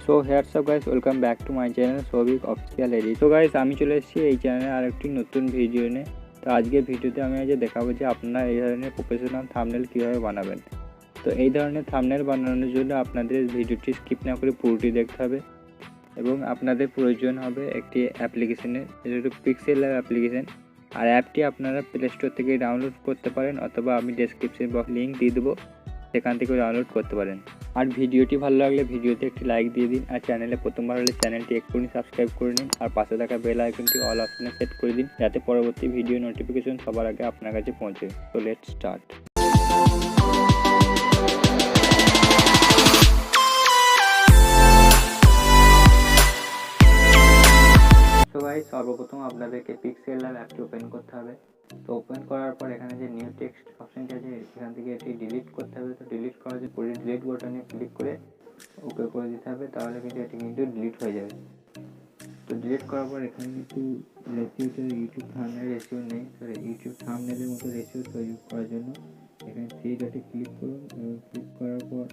So what's up guys, welcome back to my channel Souvik official AD. তো guys, আমি চলে এসেছি এই চ্যানেলে আরেকটি নতুন ভিডিও নিয়ে। তো আজকের ভিডিওতে আমি আজ দেখাবো যে আপনারা এই ধরনের প্রফেশনাল থাম্বনেল কীভাবে বানাবেন। তো এই ধরনের থাম্বনেল বানানোর জন্য আপনাদের ভিডিওটি স্কিপ না করে পুরোটি দেখতে হবে এবং আপনাদের প্রয়োজন হবে একটি অ্যাপ্লিকেশনের, যেটা হলো পিক্সেল ল্যাব অ্যাপ্লিকেশন। আর অ্যাপটি আপনারা প্লে স্টোর থেকে ডাউনলোড করতে পারেন অথবা আমি ডেসক্রিপশন বক্স লিঙ্ক দিয়ে দেবো, সেখান থেকে ডাউনলোড করতে পারেন। আর ভিডিওটি ভালো লাগলে ভিডিওতে একটি লাইক দিয়ে দিন, আর চ্যানেলে প্রথমবার হলে চ্যানেলটি এক্ষুনি সাবস্ক্রাইব করে নিন, আর পাশে থাকা বেল আইকনটি অল অপশনে সেট করে দিন, যাতে পরবর্তী ভিডিও নোটিফিকেশন সবার আগে আপনার কাছে পৌঁছে। তো লেটস স্টার্ট। তো ভাই, সর্বপ্রথম আপনাদেরকে পিক্সেল ল্যাব অ্যাপটি ওপেন করতে হবে। তো ওপেন করার পর এখানে যে নিউ টেক্সট অপশনটি আছে, এখান থেকে এটি ডিলিট করতে হবে। তো ডিলিট করার যে পরে ডিলিট বাটনে ক্লিক করে ওকে করে দিতে হবে, তাহলে কিন্তু এটি কিন্তু ডিলিট হয়ে যাবে। তো ডিলিট করার পর এখানে কিন্তু রেসিওতে ইউটিউব থাম্বনেল রেসিও নেই। তো ইউটিউব থাম্বনেলের মতো রেসিও তৈরি করার জন্য এখানে থ্রি ডটে ক্লিক করুন এবং ক্লিক করার পর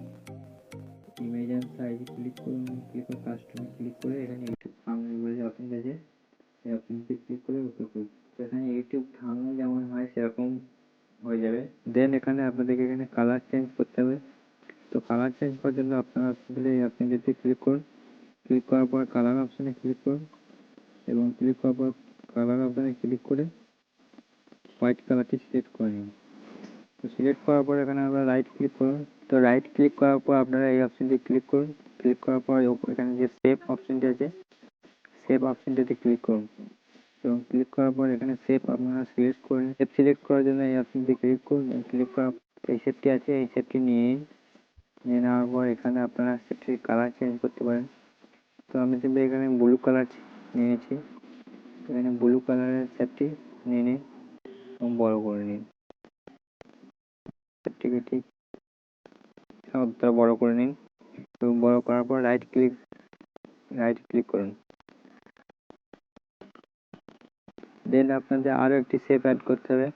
ইমেজ অ্যান্ড সাইজে ক্লিক করুন, ক্লিক করে কাস্টমে ক্লিক করে এখানে ইউটিউব থাম্বনেল বলে যে অপশন আছে, এই অপশনটি ক্লিক করে ওকে করুন। তো এখানে ইউটিউব থাম্বনেল যেমন হয় সেরকম হয়ে যাবে। দেন এখানে আপনাদেরকে এখানে কালার চেঞ্জ করতে হবে। তো কালার চেঞ্জ করার জন্য আপনারা এই অপশনটিতে ক্লিক করুন, ক্লিক করার পর কালার অপশনে ক্লিক করুন এবং ক্লিক করার পর কালার অপশনে ক্লিক করে হোয়াইট কালারটি সিলেক্ট করে নিন। তো সিলেক্ট করার পর এখানে আপনারা রাইট ক্লিক করুন। তো রাইট ক্লিক করার পর আপনারা এই অপশনটি ক্লিক করুন, ক্লিক করার পর এখানে যে সেভ অপশনটি আছে, সেভ অপশনটিতে ক্লিক করুন এবং ক্লিক করার পর এখানে সেভ আপনারা সিলেক্ট করুন। সেভ সিলেক্ট করার জন্য এই অপশনটি ক্লিক করুন, ক্লিক করার এই সেভটি আছে, এই সেভটি নিয়ে নেওয়ার পর এখানে আপনারা সেটির কালার চেঞ্জ করতে পারেন। তো আমি কিন্তু এখানে ব্লু কালার নিয়েছি। এখানে ব্লু কালারের সেটটি নিয়ে নিন এবং বড় করে নিন। সেটটিকে ঠিক অতটা বড় করে নিন এবং বড় করার পর রাইট ক্লিক করুন। দেন আপনাদের আরও একটি শেপ অ্যাড করতে হবে।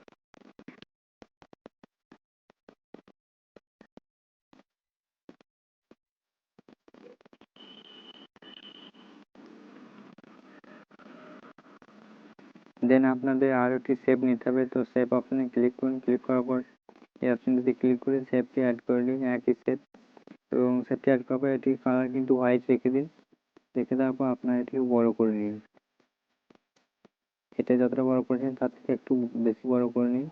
দেন আপনাদের আরও একটি শেপ নিতে হবে। তো শেপ অপশনে ক্লিক করুন, ক্লিক করার পর এই অপশনটিতে ক্লিক করে শেপটি অ্যাড করে নিন, একই শেপ। এবং শেপটি অ্যাড করার পর এটির কালার কিন্তু হোয়াইট রেখে দিন। রেখে দেওয়ার পর আপনারা এটিকে বড় করে নিন। এটা যতটা বড় করেছেন তার থেকে একটু বেশি বড় করে নিন।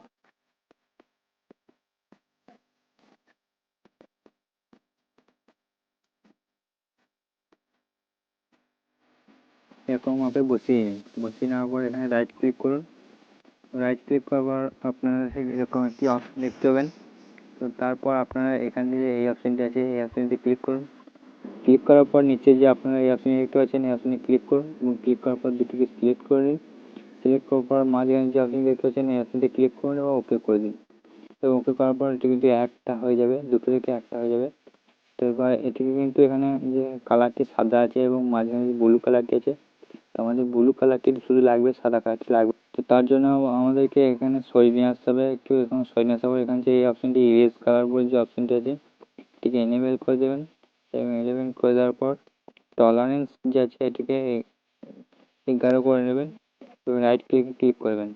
এরকম ভাবে বসিয়ে নিন। বসিয়ে নেওয়ার পর এখানে রাইট ক্লিক করুন। রাইট ক্লিক করার পর আপনারা এরকম একটি অপশন দেখতে পাবেন। তো তারপর আপনারা এখান থেকে এই অপশনটি আছে, এই অপশনটি ক্লিক করুন। ক্লিক করার পর নিচে যে আপনারা এই অপশনে দেখতে পাচ্ছেন, এই অপশনে ক্লিক করুন এবং ক্লিক করার পর দুটিকে সিলেক্ট করে নিন। সিলেক্ট করার পর মাঝখানে যে অপশন দেখতে পাচ্ছেন, এই অপশনটি ক্লিক করুন এবং ওকে করে দিন। তো ওকে করার পর এটি কিন্তু একটা হয়ে যাবে, দুটো থেকে একটা হয়ে যাবে। তো এবার এটিকে কিন্তু এখানে যে কালারটি সাদা আছে এবং মাঝখানে যে ব্লু কালারটি আছে, আমাদের ব্লু কালারটি শুধু লাগবে, সাদা কালারটি লাগবে। তো তার জন্য আমাদেরকে এখানে সরিয়ে নিয়ে আসতে হবে। একটু এখানে সরিয়ে নিয়ে আসার পর এখানে যে এই অপশনটি ইরেজ কালার বলে যে অপশনটি আছে, এটিকে এনেবেল করে দেবেন এবং এনেবেল করে দেওয়ার পর টলারেন্স যে আছে এটিকে 11 করে নেবেন এবং রাইট ক্লিক করবেন।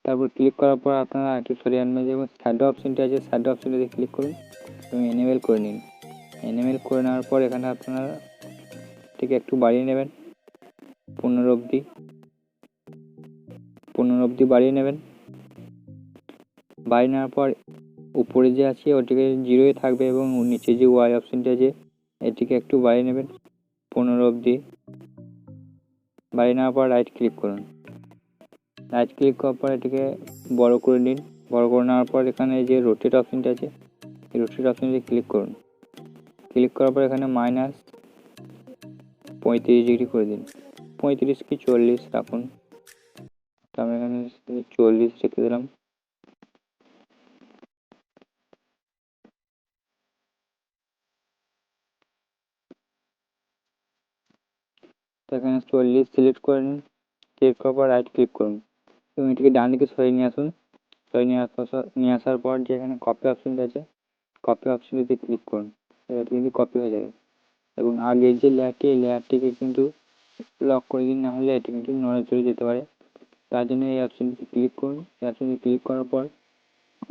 তারপর ক্লিক করার পর আপনারা একটু সরিয়ে আনবেন এবং শ্যাডো অপশনটি আছে, শ্যাডো অপশনটিতে ক্লিক করুন এবং এনেবেল করে নিন। এনেবেল করে নেওয়ার পর এখানে আপনারা এটিকে একটু বাড়িয়ে নেবেন, 15 অবধি বাড়িয়ে নেবেন। বাড়িয়ে নেওয়ার পর উপরে যে আছে ওটিকে 0-এ থাকবে এবং নিচে যে ওয়াই অপশনটি আছে এটিকে একটু বাড়িয়ে নেবেন 15 অবধি। বাড়িয়ে নেওয়ার পর রাইট ক্লিক করুন। রাইট ক্লিক করার পর এটিকে বড় করে নিন। বড় করে নেওয়ার পর এখানে যে রোটেট অপশনটি আছে, এই রোটেট অপশনটি ক্লিক করুন। ক্লিক করার পর এখানে -35° করে দিন, 35 কি 40 রাখুন। তো আমি এখানে 40 রেখে দিলাম। তো এখানে 40 সিলেক্ট করে নিন। ক্লিক করার পর রাইট ক্লিক করুন এবং এটিকে ডান দিকে সরিয়ে নিয়ে আসুন। সরিয়ে নিয়ে আসার পর যে এখানে কপি অপশনটি আছে, কপি অপশনটিতে ক্লিক করুন। এটি কিন্তু কপি হয়ে যাবে এবং আগের যে লেয়ারটি এই লেয়ারটিকে কিন্তু লক করে দিন, না হলে এটি কিন্তু নড়ে যেতে পারে। তার জন্য এই অপশনটি ক্লিক করুন। এই অপশনটি ক্লিক করার পর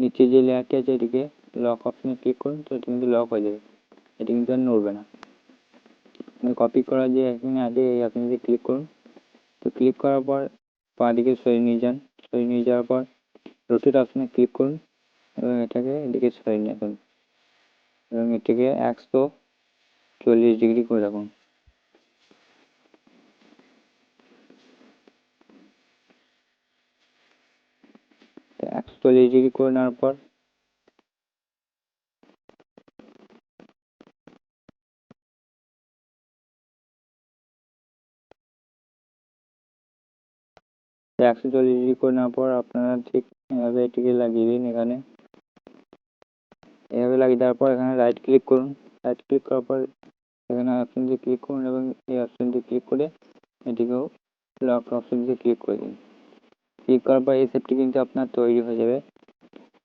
নিচে যে লেয়ারটি আছে এটিকে লক অপশনে ক্লিক করুন, তো এটি কিন্তু লক হয়ে যাবে, এটি কিন্তু আর নড়বে না। কপি করা যে এখানে আছে এই অপশনটি ক্লিক করুন। তো ক্লিক করার পর বাঁ দিকে সরিয়ে নিয়ে যান, সরিয়ে নিয়ে যাওয়ার পর রোটেট অপশনে ক্লিক করুন এবং এটাকে এদিকে সরিয়ে নিয়ে আসুন এবং এটিকে 140 ডিগ্রি করে রাখুন। 140 ডিগ্রি করে নেওয়ার পর আপনারা ঠিক এভাবে এটিকে লাগিয়ে দিন। এখানে এভাবে লাগিয়ে দেওয়ার পর এখানে রাইট ক্লিক করুন। রাইট ক্লিক করার পর এখানে অপশনটি ক্লিক করুন এবং এই অপশনটি ক্লিক করে এটিকেও লক অপশনটি ক্লিক করে দিন। ক্লিক করার পর এই সেটটি কিন্তু আপনার তৈরি হয়ে যাবে।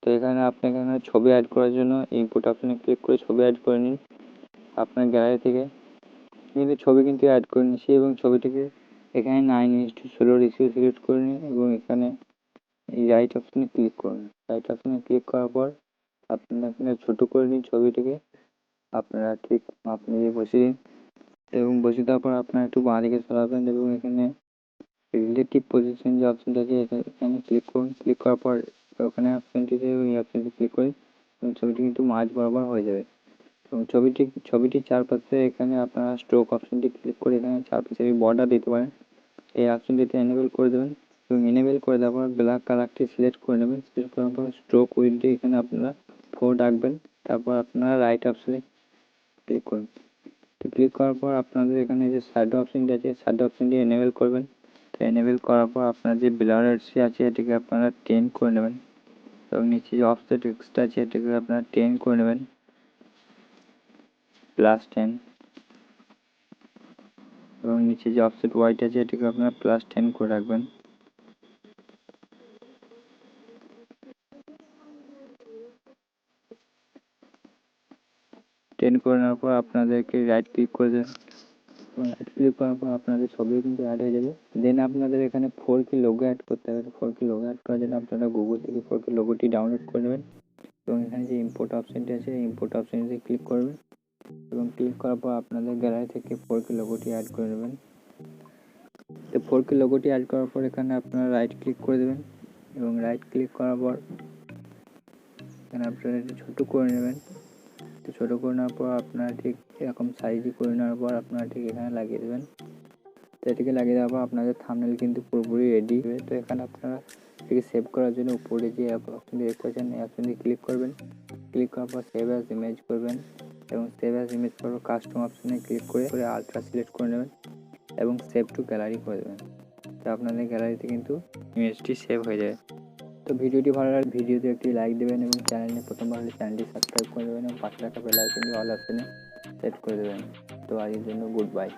তো এখানে আপনি এখানে ছবি অ্যাড করার জন্য ইনপুট অপশনে ক্লিক করে ছবি অ্যাড করে নিন আপনার গ্যালারি থেকে। কিন্তু ছবি কিন্তু অ্যাড করে নিচ্ছি এবং ছবিটিকে এখানে 9:16 রেশিও সিলেক্ট করে নিন এবং এখানে এই রাইট অপশনে ক্লিক করুন। রাইট অপশনে ক্লিক করার পর আপনারা এখানে ছোটো করে নিন ছবিটিকে, আপনারা ঠিক আপনি বসিয়ে দিন এবং বসিয়ে দেওয়ার পর আপনারা একটু বাঁ দিকে সরাবেন এবং এখানে রিলেটিভ পজিশন যে অপশনটা আছে এখানে ক্লিক করুন। ক্লিক করার পর ওখানে অপশনটিতে এই অপশনটি ক্লিক করে এবং ছবিটি কিন্তু মাঝ বরাবর হয়ে যাবে এবং ছবিটির চারপাশে এখানে আপনারা স্ট্রোক অপশনটি ক্লিক করে এখানে চারপাশে বর্ডার দিতে পারেন। এই অপশনটিতে এনেবল করে দেবেন এবং এনেবল করে দেওয়ার পর ব্ল্যাক কালারটি সিলেক্ট করে নেবেন। সিলেক্ট করার পর স্ট্রোক উইথটি এখানে আপনারা 4 রাখবেন। তারপর আপনারা রাইট অপশনে ক্লিক করুন। তো ক্লিক করার পর আপনাদের এখানে যে শ্যাডো অপশনটি আছে শ্যাডো অপশনটি এনেবল করবেন। তো এনেবল করার পর আপনার যে ব্লার আছে এটিকে আপনারা 10 করে নেবেন এবং নিচে যে অফসেট টেক্সট আছে এটাকে আপনারা 10 করে নেবেন, +10 এবং নিচে যে অফসেট হোয়াইট আছে এটাকে আপনারা +10 করে রাখবেন। টেন করে নেওয়ার পর আপনাদেরকে রাইট ক্লিক করে দেবেন। রাইট ক্লিক করার পর আপনাদের ছবিও কিন্তু অ্যাড হয়ে যাবে। দেন আপনাদের এখানে 4K লোগো অ্যাড করতে হবে। 4K লোগো অ্যাড করার জন্য আপনারা গুগল থেকে 4K লোগোটি ডাউনলোড করে নেবেন এবং এখানে যে ইম্পোর্ট অপশনটি আছে ইম্পোর্ট অপশনটি ক্লিক করবেন এবং ক্লিক করার পর আপনাদের গ্যালারি থেকে 4K লোগোটি অ্যাড করে নেবেন। তো 4K লোগোটি অ্যাড করার পর এখানে আপনারা রাইট ক্লিক করে দেবেন এবং রাইট ক্লিক করার পর এখানে আপনারা একটু ছোটো করে নেবেন। তো ছোটো করে নেওয়ার পর আপনারা ঠিক এরকম সাইজে করে নেওয়ার পর আপনারা ঠিক এখানে লাগিয়ে দেবেন। তো এটিকে লাগিয়ে দেওয়ার পর আপনাদের থাম্বনেল কিন্তু পুরোপুরি রেডি হবে। তো এখানে আপনারা এটিকে সেভ করার জন্য উপরে যে অপশনটি দেখতে পাচ্ছেন এই অপশনটি ক্লিক করবেন। ক্লিক করার পর সেভ অ্যাজ ইমেজ করবেন এবং সেভ অ্যাজ ইমেজ করার পর কাস্টম অপশনে ক্লিক করে আলট্রা সিলেক্ট করে নেবেন এবং সেভ টু গ্যালারি করে দেবেন। তো আপনাদের গ্যালারিতে কিন্তু ইমেজটি সেভ হয়ে যাবে। তো ভিডিওটি ভালো লাগলে ভিডিওতে একটি লাইক দেবেন এবং চ্যানেলে প্রথমবার হলে চ্যানেলটি সাবস্ক্রাইব করে দেবেন এবং পাশে থাকা বেল আইকনটি অল অপশনে সেট করে দেবেন। তো আজকের জন্য গুড বাই।